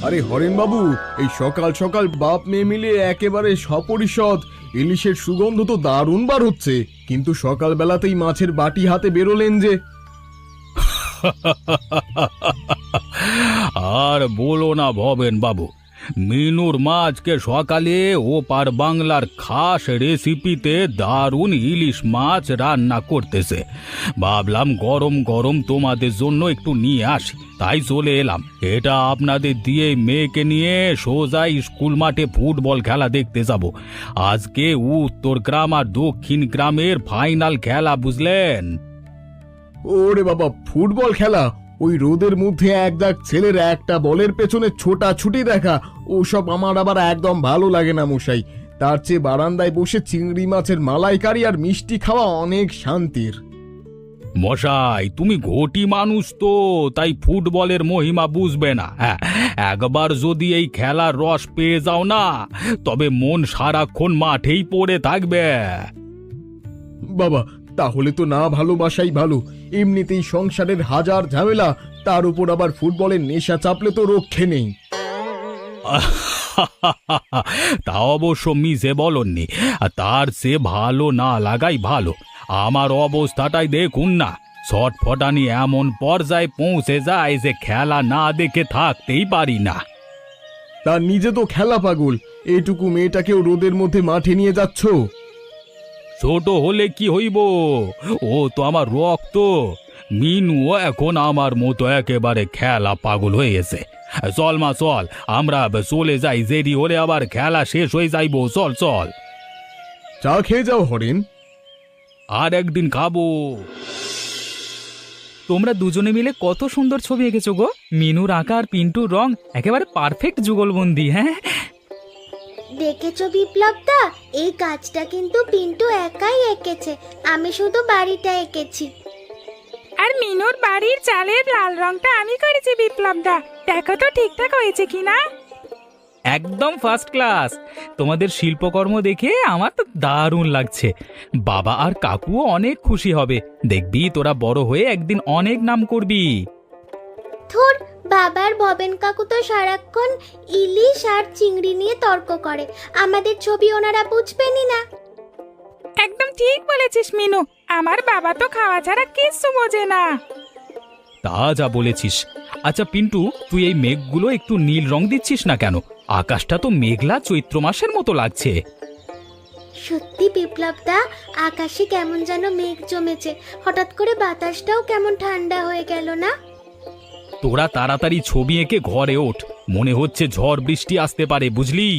আরে হরেন বাবু, এই সকাল সকাল বাপ মেয়ে মিলে একেবারে সপরিষদ ইলিশের সুগন্ধ তো দারুণ বার হচ্ছে, কিন্তু সকালবেলাতেই মাছের বাটি হাতে বেরোলেন যে। আর বলো না ভবেন বাবু, মিনুর মাছকে সকালে ওপার বাংলার খাস রেসিপিতে দারুণ ইলিশ মাছ রান্না করতেছে। ভাবলাম গরম গরম তোমাদের জন্য একটু নিয়ে আসি, তাই চলে এলাম। এটা আপনাদের দিয়ে মেয়েকে নিয়ে সোজা স্কুল মাঠে ফুটবল খেলা দেখতে যাব। আজকে উত্তর গ্রাম আর দক্ষিণ গ্রামের ফাইনাল খেলা, বুঝলেন? ওরে বাবা, ফুটবল খেলা? ওই রোদের মধ্যে এক দাগ ছেলের একটা বলের পেছনে ছোটাছুটি দেখা, ওসব আমার আবার একদম ভালো লাগে না মশাই। তার চেয়ে বারান্দায় বসে চিংড়ি মাছের মালাইকারি আর মিষ্টি খাওয়া অনেক শান্তির। মশাই, তুমি ঘটি মানুষ তো, তাই ফুটবলের মহিমা বুঝবে না। হ্যাঁ, একবার যদি এই খেলার রস পেয়ে যাও না, তবে মন সারাক্ষণ মাঠেই পড়ে থাকবে। বাবা, তাহলে তো না ভালোবাসাই ভালো। এমনিতেই সংসারের হাজার ঝামেলা, তার উপর আবার ফুটবলের নেশা চাপলে তো রক্ষে নেই। তা অবশ্য মিশে বলননি, তার সে ভালো না লাগাই ভালো। আমার অবস্থাটাই দেখুন না, ছটফটানি এমন পর্যায়ে পৌঁছে যায় যে খেলা না দেখে থাকতেই পারি না। তার নিজে তো খেলা পাগল, এইটুকু মেয়েটাকেও রোদের মধ্যে মাঠে নিয়ে যাচ্ছ। ছোট হলে কি হইব, ও তো আমার রক্ত। মিনুও এখন আমার মতো একেবারে খেলা পাগল হয়ে গেছে। চল মা চল, আমরা চলে যাই, দেরি হলে আবার খেলা শেষ হয়ে যাইব। চল চল। চা খেয়ে যাও হরেন। আর একদিন খাবো। তোমরা দুজনে মিলে কত সুন্দর ছবি এঁকেছো গো। মিনুর আঁকা আর পিন্টুর রং একেবারে পারফেক্ট যুগলবন্দি। হ্যাঁ, দেখেছো বিপ্লবদা, এই গাছটা কিন্তু পিন্টু একাই এঁকেছে, আমি শুধু বাড়িটা এঁকেছি। আর মিনুর বাড়ির চালের লাল রংটা আমি করেছি বিপ্লবদা। দেখো তো ঠিকঠাক হয়েছে কিনা। একদম ফার্স্ট ক্লাস। তোমাদের শিল্পকর্ম দেখে আমার তো দারুণ লাগছে। বাবা আর কাকুও অনেক খুশি হবে, দেখবি তোরা বড় হয়ে একদিন অনেক নাম করবি। ধুর, বাবার ভবেন কাকু তো সারাক্ষণ ইলিশ আর চিংড়ি নিয়ে তর্ক করে, আমাদের ছবি ওনারা বুঝবেনই না। একদম ঠিক বলেছিস মিনু, আমার বাবা তো খাওয়া ছাড়া কিচ্ছু বোঝে না। তা যা বলেছিস। আচ্ছা পিন্টু, তুই এই মেঘগুলো একটু নীল রং দিচ্ছিস না কেন? আকাশটা তো মেঘলা চৈত্র মাসের মতো লাগছে। সত্যি বিপ্লবদা, আকাশে কেমন যেন মেঘ জমেছে, হঠাৎ করে বাতাসটাও কেমন ঠান্ডা হয়ে গেল না। তোরা তাড়াতাড়ি ছবি এঁকে ঘরে ওঠ, মনে হচ্ছে ঝড় বৃষ্টি আসতে পারে, বুঝলি?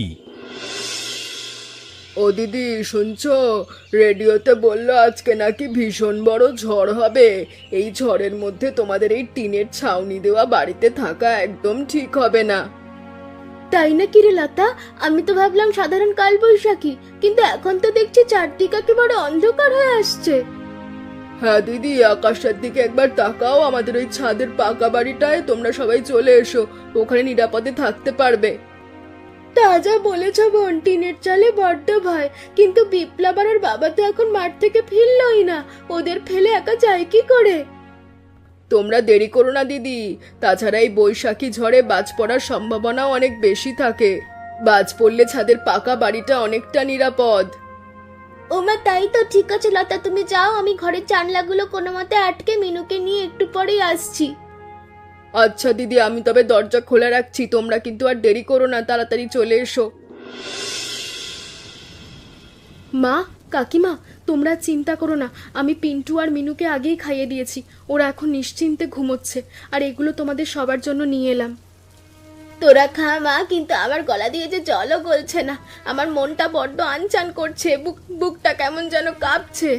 ও দিদি, শুনছো? রেডিওতে বললো আজকে নাকি ভীষণ বড় ঝড় হবে। এই ঝড়ের মধ্যে তোমাদের এই টিনের ছাউনি দেওয়া বাড়িতে থাকা একদম ঠিক হবে না। তাই নাকি রে লতা? আমি তো ভাবলাম সাধারণ কালবৈশাখী, কিন্তু এখন তো দেখছি চারদিকে একেবারে অন্ধকার হয়ে আসছে। হ্যাঁ দিদি, আকাশের দিকে একবার তাকাও। আমাদের ওই ছাদের পাকা বাড়িটায় তোমরা সবাই চলে এসো, ওখানে নিরাপদে থাকতে পারবে। তা যা বলেছ বোন, টিনের চালে বড্ড ভয়, কিন্তু বিপ্লব আর ওর বাবা তো এখন মাঠ থেকে ফিরলই না, ওদের ফেলে একা যায় কি করে? তোমরা দেরি করো না দিদি, তাছাড়া এই বৈশাখী ঝড়ে বাজ পড়ার সম্ভাবনাও অনেক বেশি থাকে। বাজ পড়লে ছাদের পাকা বাড়িটা অনেকটা নিরাপদ। ওমা, তাই তো। ঠিক আছে লতা, তুমি যাও, আমি ঘরের জানলাগুলো কোনো মতে আটকে মিনুকে নিয়ে একটু পরেই আসছি। আচ্ছা দিদি, আমি তবে দরজা খোলা রাখছি, তোমরা কিন্তু আর দেরি করো না, তাড়াতাড়ি চলে এসো। মা, কাকিমা, তোমরা চিন্তা করো না, আমি পিন্টু আর মিনুকে আগেই খাইয়ে দিয়েছি, ওরা এখন নিশ্চিন্তে ঘুমোচ্ছে, আর এগুলো তোমাদের সবার জন্য নিয়ে এলাম। তোরা খা মা, কিন্তু আমার গলা দিয়ে যে জলও গলছে না, আমার মনটা বড্ড আনচান করছে, বুকটা কেমন যেন কাঁপছে।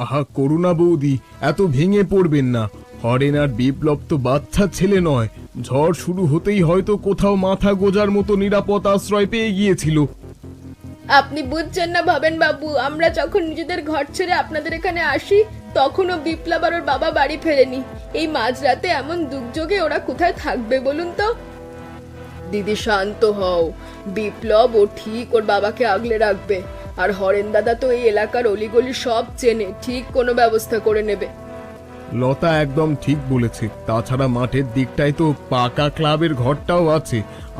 আহা করুণা বৌদি, এত ভেঙে পড়বেন না। হরেন আর বিপ্লব তো বাচ্চা ছেলে নয়, ঝড় শুরু হতেই হয়তো কোথাও মাথা গোজার মতো নিরাপদ আশ্রয় পেয়ে গিয়েছিল। আপনি বুঝছেন না ভাবেন বাবু, আমরা যখন নিজেদের ঘর ছেড়ে আপনাদের এখানে আসি, তখনও বিপ্লব আর ওর বাবা বাড়ি ফেরেনি। এই মাঝরাতে এমন দুর্যোগে ওরা কোথায় থাকবে বলুন তো? দিদি শান্ত হও, বিপ্লব ও ঠিক ওর বাবাকে আগলে রাখবে, আর হরেন দাদা তো এই এলাকার অলিগলি সব চেনে, ঠিক কোনো ব্যবস্থা করে নেবে। লতা একদম ঠিক বলেছে। তাছাড়া মাঠের দিকটায় তো পাকা ক্লাবের ঘরটাও আছে।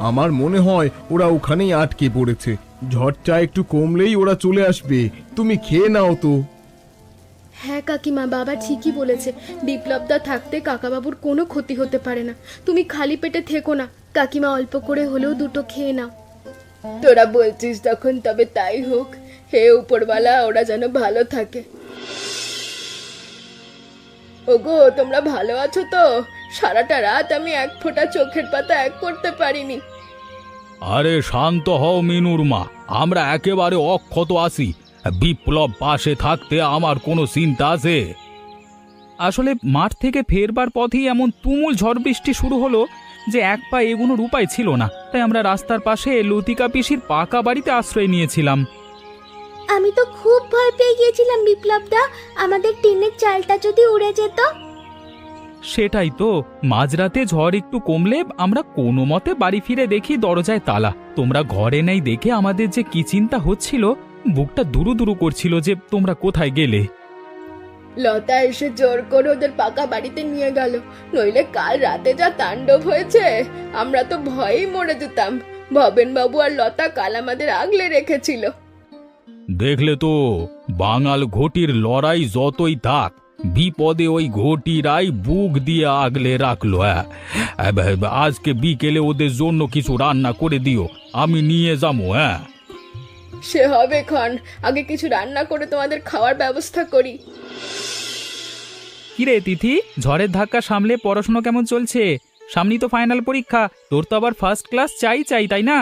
আমার মনে হয় ওরা ওখানেই আটকে পড়েছে। ঝড়টা একটু কমলেই ওরা চলে আসবে। তুমি খেয়ে নাও তো। হ্যাঁ কাকিমা, বাবা ঠিকই বলেছে। বিপ্লবদা থাকতে কাকাবাবুর কোনো ক্ষতি হতে পারে না। তুমি খালি পেটে থেকো না কাকিমা, অল্প করে হলেও দুটো খেয়ে নাও। তোরা বলছিস তখন তবে তাই হোক। হে উপরওয়ালা, ওরা যেন ভালো থাকে। ওগো, তোমরা ভালো আছো তো? সারাটা রাত আমি এক ফোঁটা চোখের পাতা এক করতে পারিনি। আরে শান্ত হও মিনুর মা, আমরা একেবারে অক্ষত আছি। বিপ্লব পাশে থাকতে আমার কোনো চিন্তা আছে? আসলে মাঠ থেকে ফেরবার পথেই এমন তুমুল ঝড় বৃষ্টি শুরু হলো যে এক পা এগোনোর উপায় ছিল না। তাই আমরা রাস্তার পাশে লতিকা পিসির পাকা বাড়িতে আশ্রয় নিয়েছিলাম। আমি তো খুব ভয় পেয়ে গিয়েছিলাম বিপ্লবদা, আমাদের টিনের চালটা যদি উড়ে যেত। সেটাই তো, মাঝরাতে ঝড় একটু কমলে আমরা কোনো মতে বাড়ি ফিরে দেখি দরজায় তালা। তোমরা ঘরে নেই দেখে আমাদের যে কি চিন্তা হচ্ছিল, বুকটা দুরু দুরু করছিল যে তোমরা কোথায় গেলে। লতা এসে জোর করে ওদের পাকা বাড়িতে নিয়ে গেল, নইলে কাল রাতে যা তাণ্ডব হয়েছে আমরা তো ভয়েই মরে যেতাম। ভবেন বাবু আর লতা কাল আমাদের আগলে রেখেছিল। দেখলে তো, বাঙাল ঘটির লড়াই যতই থাক, বিপদে ওই ঘটিরাই বুক দিয়ে আগলে রাখলো। আজকে বিকেলে ওদের জন্য কিছু রান্না করে দিও, আমি নিয়ে যাবো। হ্যাঁ, সে হবে ক্ষণ, আগে কিছু রান্না করে তোমাদের খাওয়ার ব্যবস্থা করি। কিরে তিথি, ঝড়ের ধাক্কা সামলে পড়াশোনা কেমন চলছে? সামনেই তো ফাইনাল পরীক্ষা, তোর তো আবার ফার্স্ট ক্লাস চাই চাই, তাই না?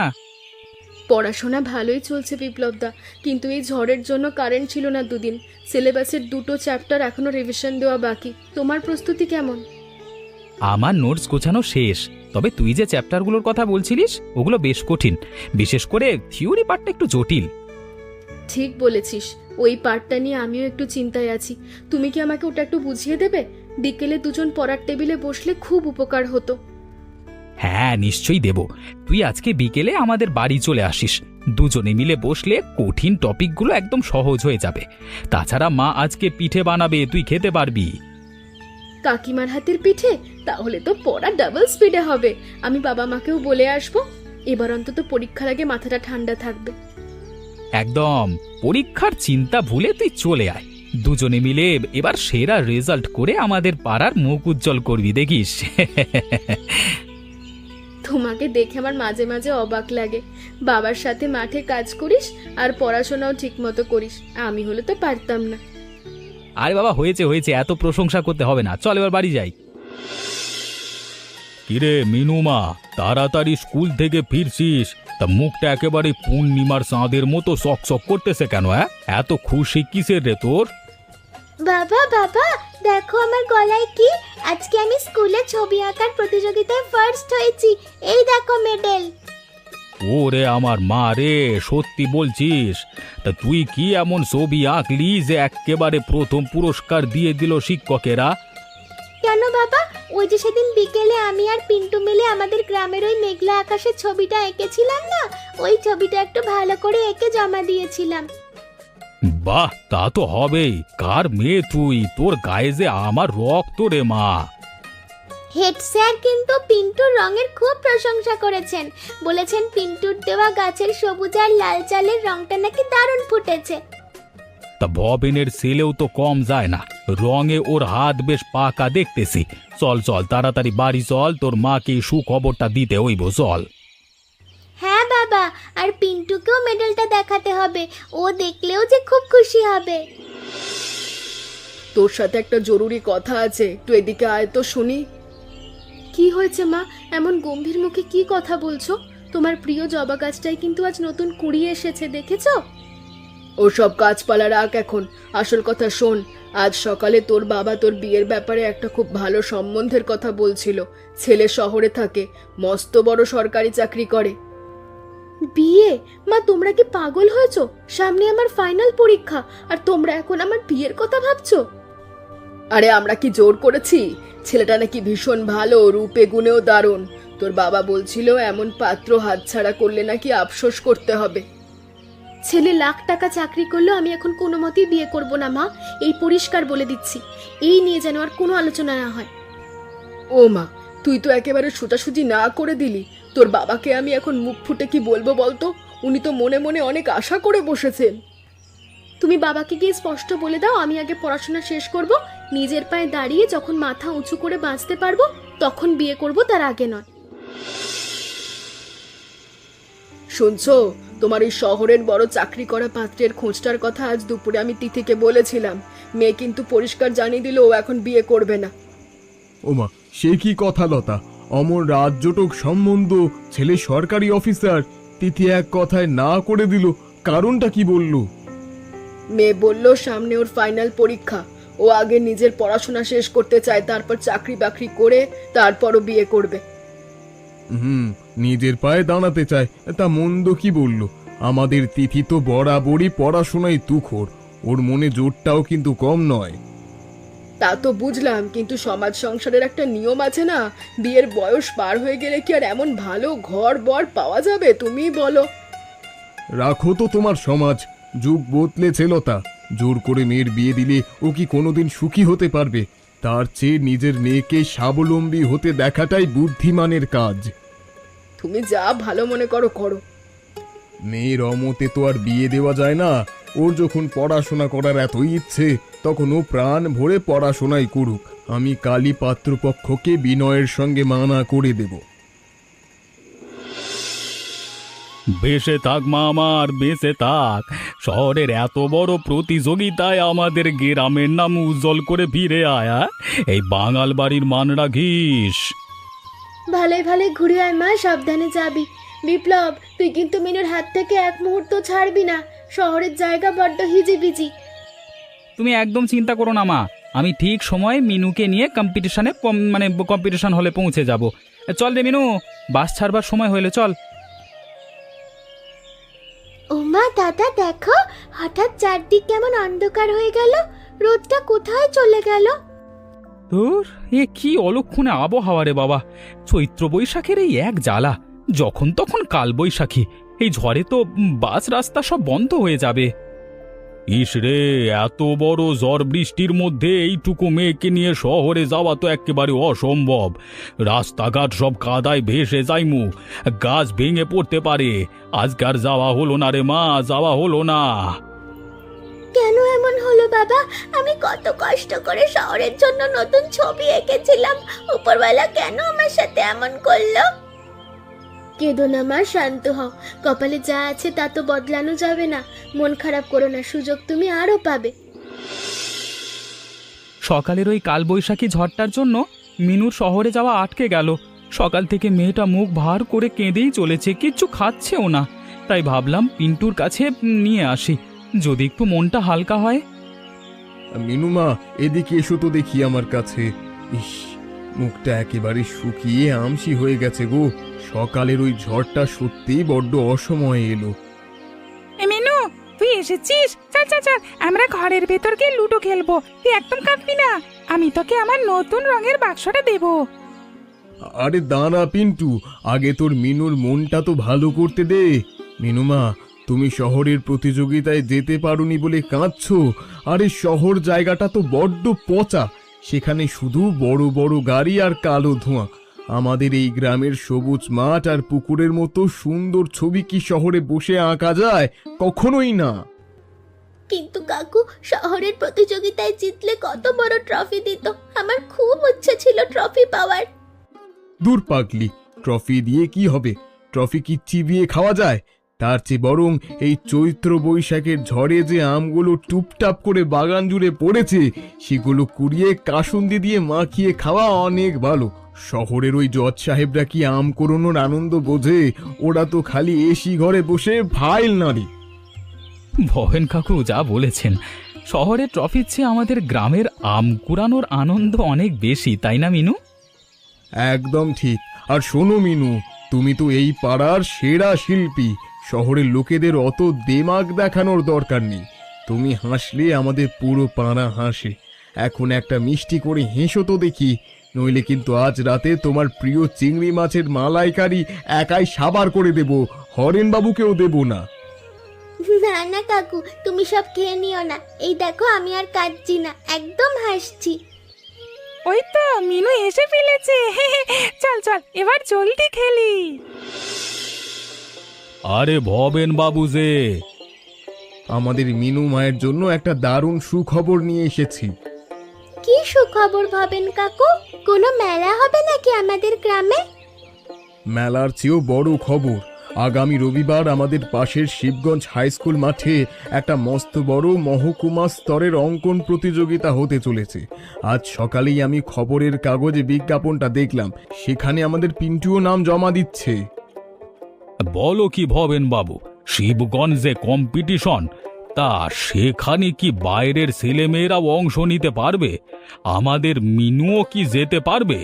পড়াশোনা ভালোই চলছে বিপ্লবদা, কিন্তু এই ঝড়ের জন্য কারেন্ট ছিল না দুদিন। সিলেবাসের 2টো চ্যাপ্টার এখনো রিভিশন দেওয়া বাকি। তোমার প্রস্তুতি কেমন? আমার নোটস গোছানো শেষ, তবে তুই যে চ্যাপ্টারগুলোর কথা বলছিলিস ওগুলো বেশ কঠিন, বিশেষ করে থিওরি পার্টটা একটু জটিল। ঠিক বলেছিস, ওই পার্টটা নিয়ে আমিও একটু চিন্তায় আছি। তুমি কি আমাকে ওটা একটু বুঝিয়ে দেবে? বিকেলে দুজন পড়ার টেবিলে বসলে খুব উপকার হতো। হ্যাঁ নিশ্চয়ই দেব। তুই আজকে বিকেলে আমাদের বাড়ি চলে আসিস, দুজনে মিলে বসলে কঠিন টপিকগুলো একদম সহজ হয়ে যাবে। তাছাড়া মা আজকে পিঠে বানাবে, তুই খেতে পারবি। কাকিমার হাতের পিঠে? তাহলে তো পড়া ডাবল স্পিডে হবে। আমি বাবা মাকেও বলে আসবো, এবার অন্তত পরীক্ষার আগে মাথাটা ঠান্ডা থাকবে। একদম, পরীক্ষার চিন্তা ভুলে তুই চলে আয়। দুজনে মিলে এবার সেরা রেজাল্ট করে আমাদের পাড়ার মুখ উজ্জ্বল করবি, দেখিস। তোমাকে দেখে আমার মাঝে মাঝে অবাক লাগে। বাবার সাথে মাঠে কাজ করিস আর পড়াশোনাও ঠিক মতো করিস, আমি হলে তো পারতাম না। আরে বাবা, হয়েছে হয়েছে, এত প্রশংসা করতে হবে না, চল এবার বাড়ি যাই। কিরে মিনুমা, তাড়াতাড়ি স্কুল থেকে ফিরছিস? তা মুখটা একেবারে পূর্ণিমার চাঁদের মতো চকচক করতেছে কেন? এত খুশি কিসের রে তোর? বাবা বাবা, দেখো আমার গলায় কি, আজকে আমি স্কুলে ছবি আঁকার প্রতিযোগিতায় ফার্স্ট হয়েছি। এই দেখো মেডেল। ওরে আমার মা রে, সত্যি বলছিস? তা তুই কি এমন ছবি আঁকলি যে একেবারে প্রথম পুরস্কার দিয়ে দিল শিক্ষকেরা? কেন বাবা, ওই যে সেদিন বিকেলে আমি আর পিন্টু মিলে আমাদের গ্রামের ওই মেঘলা আকাশের ছবিটা এঁকেছিলাম না, ওই ছবিটা একটু ভালো করে এঁকে জমা দিয়েছিলাম। বাহ, তা তো হবেই। কার মেয়ে তুই? তোর গায়ে যে আমার রক্ত রে মা। হেড স্যার কিন্তু পিন্টুর রঙের খুব প্রশংসা করেছেন, বলেছেন পিন্টুর দেওয়া গাছের সবুজ আর লাল চালের রংটা নাকি দারুণ ফুটেছে। তা ভবেনের ছেলেও তো কম যায় না, রঙে ওর হাত বেশ পাকা দেখতেছি। চল চল, তাড়াতাড়ি বাড়ি চল, তোর মাকে সুখবরটা দিতে হইব, চল। হ্যাঁ বাবা, আর পিন্টুকেও মেডেলটা দেখাতে হবে, ও দেখলেও যে খুব খুশি হবে। তোর সাথে একটা জরুরি কথা আছে, একটু এদিকে আয় তো শুনি। কি হয়েছে মা, এমন গম্ভীর মুখে কি কথা বলছো? তোমার প্রিয় জবা গাছটাই কিন্তু আজ নতুন কুড়ি এসেছে, দেখেছো? ওসব গাছপালা রাখ এখন, আসল কথা শোন। আজ সকালে তোর বাবা তোর বিয়ের ব্যাপারে একটা খুব ভালো সম্বন্ধের কথা বলছিল। ছেলে শহরে থাকে, মস্ত বড় সরকারি চাকরি করে। বিয়ে? মা তোমরা কি পাগল হয়েছো? সামনে আমার ফাইনাল পরীক্ষা, আর তোমরা এখন আমার বিয়ের কথা ভাবছো? আরে আমরা কি জোর করেছি? ছেলেটা নাকি ভীষণ ভালো, রূপে গুণেও দারুণ। তোর বাবা বলছিল এমন পাত্র হাতছাড়া করলে নাকি আফসোস করতে হবে। ছেলে লাখ টাকা চাকরি করলেও আমি এখন কোনো মতেই বিয়ে করব না মা, এই পরিষ্কার বলে দিচ্ছি। এই নিয়ে যেন আর কোনো আলোচনা না হয়। ও মা, তুই তো একেবারে সোজাসুজি না করে দিলি। তোর বাবাকে আমি এখন মুখ ফুটে কি বলবো বলতো? উনি তো মনে মনে অনেক আশা করে বসেছেন। তুমি বাবাকে গিয়ে স্পষ্ট বলে দাও আমি আগে পড়াশোনা শেষ করব, নিজের পায়ে দাঁড়িয়ে যখন মাথা উঁচু করে বাঁচতে পারবো তখন বিয়ে করব, তার আগে নয়। শুনছো, তোমার এই শহরের বড় চাকরি করা পাত্রের খোঁজটার কথা আজ দুপুরে আমি তিথিকে বলেছিলাম। মেয়ে কিন্তু পরিষ্কার জানিয়ে দিল ও এখন বিয়ে করবে না। ওমা, সে কি কথা লতা! অমর রাজ্যটক সম্বন্ধ, ছেলে সরকারি অফিসার, তিথি এক কথায় না করে দিল। কারণটা কি বললো? মেয়ে বলল সামনে ওর ফাইনাল পরীক্ষা, ও আগে নিজের পড়াশোনা শেষ করতে চায়, তারপর চাকরি বাকরি করে তারপরও বিয়ে করবে। নিজের পায়ে দাঁড়াতে চায়, তা মন্দ কি বললো? আমাদের তিথি তো বরাবরই পড়াশোনায় তুখোর, ওর মনে জোরটাও কিন্তু কম নয়। তা তো বুঝলাম, কিন্তু সমাজ সংসারের একটা নিয়ম আছে না? বিয়ের বয়স পার হয়ে গেলে কি আর এমন ভালো ঘর বর পাওয়া যাবে? তুমিই বলো। রাখো তো তোমার সমাজ, যুগ বদলেছে লতা। জোর করে মেয়ের বিয়ে দিলে ও কি কোনোদিন সুখী হতে পারবে? তার চেয়ে নিজের মেয়েকে স্বাবলম্বী হতে দেখাটাই বুদ্ধিমানের কাজ। তুমি যা ভালো মনে করো করো। মেয়ের অমতে তো আর বিয়ে দেওয়া যায় না। ওর যখন পড়াশোনা করার এতই ইচ্ছে, তখন ও প্রাণ ভরে পড়াশোনাই করুক। আমি কালী পাত্রপক্ষকে বিনয়ের সঙ্গে মানা করে দেব। বেঁচে থাক মা আমার, বেঁচে থাক। শহরের এত বড় প্রতিযোগিতায় আমাদের গ্রামের নাম উজ্জ্বল করে ফিরে আয়া, এই বাঙাল বাড়ির মান রাখিস। ভালোই ভালোই ঘুরে আয় মা, সাবধানে যাবি। বিপ্লব, তুই কিন্তু মিনুর হাত থেকে এক মুহূর্ত ছাড়বি না। শহরের জায়গা বড্ড হিজিবিজি। তুমি একদম চিন্তা করো না মা, আমি ঠিক সময়ে মিনুকে নিয়ে কম্পিটিশন হলে পৌঁছে যাব। চল রে মিনু, বাস ছাড়বার সময় হলে চল। ও মা, দাদা দেখো, হঠাৎ চারদিক কেমন অন্ধকার হয়ে গেল। রোদটা কোথায় চলে গেল? তোর এ কি অলক্ষণে আবহাওয়া রে বাবা! চৈত্র বৈশাখের এই এক জ্বালা, যখন তখন কাল বৈশাখী। এই ঝড়ে তো বাস রাস্তা সব বন্ধ হয়ে যাবে। ইস রে, এত বড় ঝড় বৃষ্টির মধ্যে এইটুকু মেয়েকে নিয়ে শহরে যাওয়া তো একেবারে অসম্ভব। রাস্তাঘাট সব কাদায় ভেসে যাইমু, গাছ ভেঙে পড়তে পারে। আজকার যাওয়া হলো না রে মা, যাওয়া হলো না। কেন এমন হলো বাবা? আমি কত কষ্ট করে শহরের জন্য নতুন ছবি এঁকেছিলাম। উপরওয়ালা কেন আমার সাথে এমন করলো? কেঁদো না মা, শান্ত হও। কপালে যা আছে তা তো বদলানো যাবে না। মন খারাপ করো না, সুযোগ তুমি আরো পাবে। সকালের ওই কালবৈশাখী ঝড়টার জন্য মিনুর শহরে যাওয়া আটকে গেল। সকাল থেকে মেয়েটা মুখ ভার করে কেঁদেই চলেছে, কিচ্ছু খাচ্ছেও না। তাই ভাবলাম পিন্টুর কাছে নিয়ে আসি, যদি একটু মনটা হালকা হয়। মিনুমা, এদিকে এসো তো দেখি আমার কাছে। ইস, মুখটা একেবারে শুকিয়ে আমসি হয়ে গেছে গো। সকালের ওই ঝড়টা সত্যিই বড্ড অসময়ে এলো। মিনু, তুই এসেছিস? চল চল চল, আমরা ঘরের ভেতর গিয়ে লুডো খেলবো। তুই একদম কাঁদবি না, আমি তোকে আমার নতুন রঙের বাক্সটা দেবো। আরে দাঁড়া পিন্টু, আগে তোর মিনুর মনটা তো ভালো করতে দে। মিনুমা, তুমি শহরের প্রতিযোগিতায় যেতে পারোনি বলে কাঁদছো। আরে শহর জায়গাটা তো বড্ড পচা, সেখানে শুধু বড় বড় গাড়ি আর কালো ধোঁয়া। আমাদের এই গ্রামের সবুজ মাঠ আর পুকুরের মতো সুন্দর ছবি কি শহরে বসে আঁকা যায়? কখনোই না। কিন্তু কাকু, শহরের প্রতিযোগিতায় জিতলে কত বড় ট্রফি দিত। আমার খুব ইচ্ছে ছিল ট্রফি পাওয়ার। দূর পাগলি, ট্রফি দিয়ে কি হবে? ট্রফি কি চিবিয়ে খাওয়া যায়? তার চেয়ে বরং এই চৈত্র বৈশাখের ঝড়ে যে আমগুলো টুপটাপ করে বাগান জুড়ে পড়েছে, সেগুলো কুড়িয়ে কাসুন্দি দিয়ে মাখিয়ে খাওয়া অনেক ভালো। শহরের ওই জজ সাহেবরা কি আম কুড়োনোর আনন্দ বোঝে? ওরা তো খালি এসি ঘরে বসে ফাইল নাড়ে। বহেন কাকু যা বলেছেন, শহরের ট্রফির চেয়ে আমাদের গ্রামের আম কুড়ানোর আনন্দ অনেক বেশি, তাই না মিনু? একদম ঠিক। আর শোনো মিনু, তুমি তো এই পাড়ার সেরা শিল্পী। শহরের লোকেদের অত দেমাগ দেখানোর দরকার নেই। তুমি হাসলে আমাদের পুরো পাড়া হাসে। এখন একটা মিষ্টি করে হেসো তো দেখি, নইলে কিন্তু আজ রাতে তোমার প্রিয় চিংড়ি মাছের মালাইকারি একাই সাবার করে দেব, হরেন বাবুকেও দেব না। না না কাকু, তুমি সব খেয়ে নিও না। এই দেখো আমি আর কাঁদছি না, একদম হাসছি। ওই তো মিনু এসে ফেলেছে। চল চল এবার জলদি খেলি। আরে ভবেন বাবু যে, আমাদের মিনু মায়ের জন্য একটা দারুণ সুখবর নিয়ে এসেছি। কি সুখবর ভাবেন কাকু? কোনো মেলা হবে নাকি আমাদের গ্রামে? মেলার চেয়েও বড় খবর, আগামী রবিবার আমাদের পাশের শিবগঞ্জ হাই স্কুল মাঠে একটা মস্ত বড় মহকুমা স্তরের অঙ্কন প্রতিযোগিতা হতে চলেছে। আজ সকালেই আমি খবরের কাগজে বিজ্ঞাপনটা দেখলাম, সেখানে আমাদের পিন্টুও নাম জমা দিচ্ছে। বলো কি ভবেন বাবু, শিবগঞ্জে কম্পিটিশন? তা সেখানে কি বাইরের ছেলেমেয়েরাও অংশ নিতে পারবে? আমাদের মিনুও কি যেতে পারবে?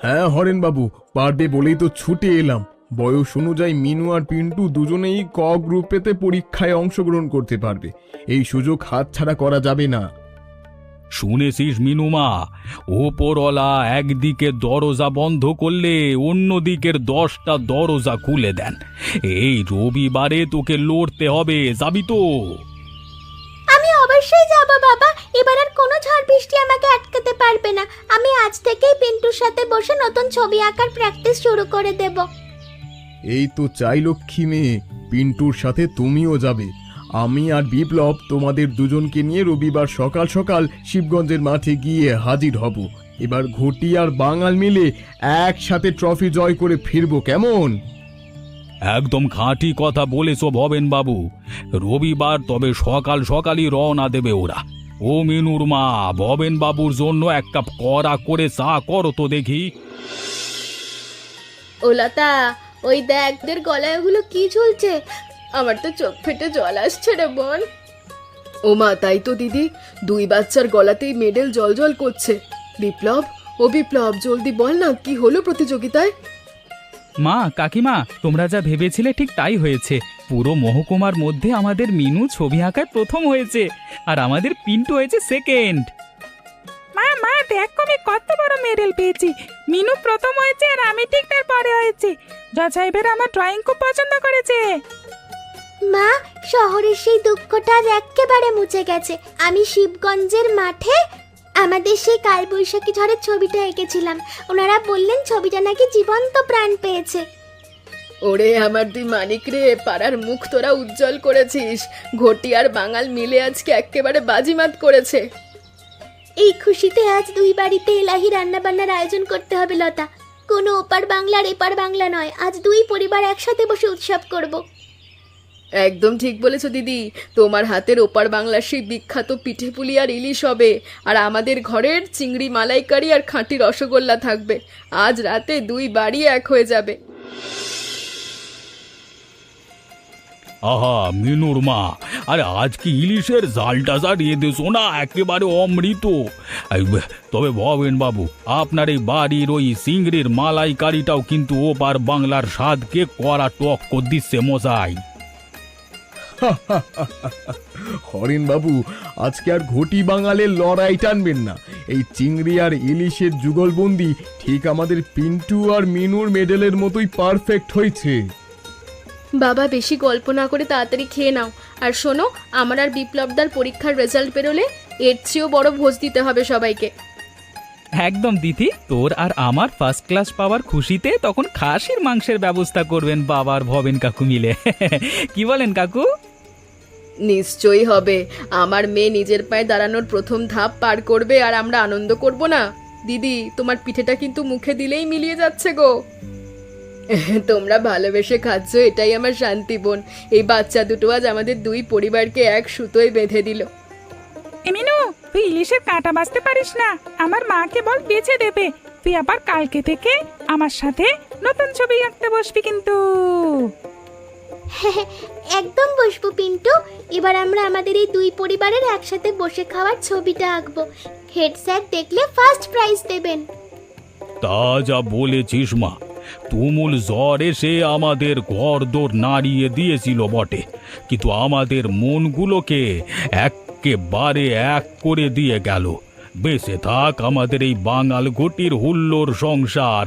হ্যাঁ হরেন বাবু, পারবে বলেই তো ছুটে এলাম। বয়স অনুযায়ী মিনু আর পিন্টু দুজনেই ক গ্রুপেতে পরীক্ষায় অংশগ্রহণ করতে পারবে। এই সুযোগ হাতছাড়া করা যাবে না। শুনেছিস মিনুমা, ওপরওয়ালা একদিকে দরজা বন্ধ করলে অন্য দিকের 10টা দরজা খুলে দেন। এই রবিবারে তোকে লড়তে হবে, যাবি তো? আমি অবশ্যই যাব বাবা, এবার আর কোনো ঝড় বৃষ্টি আমাকে আটকাতে পারবে না। আমি আজ থেকেই পিন্টুর সাথে বসে নতুন ছবি আঁকার প্র্যাকটিস শুরু করে দেব। এই তো চাই লক্ষ্মী মেয়ে, পিন্টুর সাথে তুমিও যাবে। আমি আর বিপ্লব তোমাদের দুজনকে নিয়ে রবিবার সকাল সকাল শিবগঞ্জের মাঠে গিয়ে হাজির হব। এবার ঘটি আর বাঙাল মিলে একসাথে ট্রফি জয় করে ফিরবো, কেমন? একদম খাঁটি কথা বলেছ ভবেন বাবু। রবিবার তবে সকাল সকালই রওনা দেবে ওরা। ও মিনুর মা, ভবেন বাবুর জন্য এক কাপ কড়া করে চা করো তো দেখি। ও লতা, ওই দেখ তোদের গলায় ওগুলো কি ঝুলছে? আমার তো চোখ ফেটে জল আসছে রে বোন। ও মা, তাই তো দিদি, 2 বাচ্চার গলাতেই মেডেল জল করছে। বিপ্লব, ও বিপ্লব, জলদি বল না কি হলো প্রতিযোগিতায়? মা, কাকিমা, তোমরা যা ভেবেছিলে ঠিক তাই হয়েছে। পুরো মহকুমার মধ্যে আমাদের মিনু ছবি আঁকায় প্রথম হয়েছে, আর আমাদের পিন্টু হয়েছে সেকেন্ড। মা মা দেখো আমি কত বড় মেডেল পেয়েছি। মিনু প্রথম হয়েছে আর আমি ঠিক তার পরে হয়েছি। জজ সাহেবের আমার ড্রয়িং খুব পছন্দ করেছে। মা, শহরের সেই দুঃখটা আজ একেবারে মুছে গেছে। আমি শিবগঞ্জের মাঠে আমাদের সেই কালবৈশাখী ঝড়ের ছবিটা এঁকেছিলাম। ওনারা বললেন ছবিটা নাকি জীবন্ত প্রাণ পেয়েছে। ওরে আমার দুই মানিক রে, পাড়ার মুখ তোরা উজ্জ্বল করেছিস। ঘটি আর বাঙাল মিলে আজকে একেবারে বাজিমাত করেছে। এই খুশিতে আজ 2 বাড়িতে এলাহি রান্নাবান্নার আয়োজন করতে হবে লতা। কোনো ওপার বাংলার এপার বাংলা নয়, আজ 2 পরিবার একসাথে বসে উৎসব করব। একদম ঠিক বলেছো দিদি, তোমার হাতের ওপার বাংলার সেই বিখ্যাত পিঠে পুলি আর ইলিশ হবে, আর আমাদের ঘরের চিংড়ি মালাইকারি আর খাঁটি রসগোল্লা থাকবে। আজ রাতে 2 বাড়ি এক হয়ে যাবে। আহা মিনুর মা, আরে আজ কি ইলিশের জালটা জারিয়ে দিয়েছো না, একেবারে অমৃত। তবে ভবেন বাবু, আপনার এই বাড়ির ওই চিংড়ির মালাইকারিটাও কিন্তু ওপার বাংলার স্বাদকে কড়া টক্কর দিচ্ছে মশাই। হরেন বাবু, আজকে আর ঘটি বাঙালের লড়াই টানবেন না। এই চিংড়ি আর ইলিশের যুগলবন্দি ঠিক আমাদের পিন্টু আর মিনুর মেডেলের মতোই পারফেক্ট হয়েছে। বাবা, বেশি গল্প না করে তাড়াতাড়ি খেয়ে নাও। আর শোনো, আমার আর বিপ্লবদার পরীক্ষার রেজাল্ট বেরোলে এর চেয়েও বড় ভোজ দিতে হবে সবাইকে। একদম দিদি, তোর আর আমার ফার্স্ট ক্লাস পাওয়ার খুশিতে তখন খাসির মাংসের ব্যবস্থা করবেন বাবার ভবেন কাকু মিলে। কি বলেন কাকু? নিশ্চয়ই হবে। আমার মেয়ে নিজের পায়ে দাঁড়ানোর প্রথম ধাপ পার করবে, আর আমরা আনন্দ করব না? দিদি, তোমার পিঠেটা কিন্তু মুখে দিলেই মিলিয়ে যাচ্ছে গো। তোমরা ভালোবেসে খাচ্ছ, এটাই আমার শান্তি বোন। এই বাচ্চা দুটো আজ আমাদের 2 পরিবারকে এক সুতোয় বেঁধে দিল। মিনু, তুই ইলিশের কাঁটা বাঁচতে পারিস না? আমার মাকে বল বেঁচে দেবে। তুই আবার কালকে থেকে আমার সাথে নতুন ছবি আঁকতে বসবি কিন্তু। একদম বসবো পিন্টু। এবার আমরা আমাদের এই 2 পরিবারের একসাথে বসে খাওয়ার ছবিটা আঁকবো। হেড স্যার দেখলে ফার্স্ট প্রাইজ দেবেন। তা যা বলেছিস মা, তুমুল জ্বর এসে আমাদের ঘরদোর নাড়িয়ে দিয়েছিল বটে, কিন্তু আমাদের মনগুলোকে একেবারে এক করে দিয়ে গেল। বেঁচে থাক আমাদের এই বাঙাল ঘটির হুল্লোড় সংসার।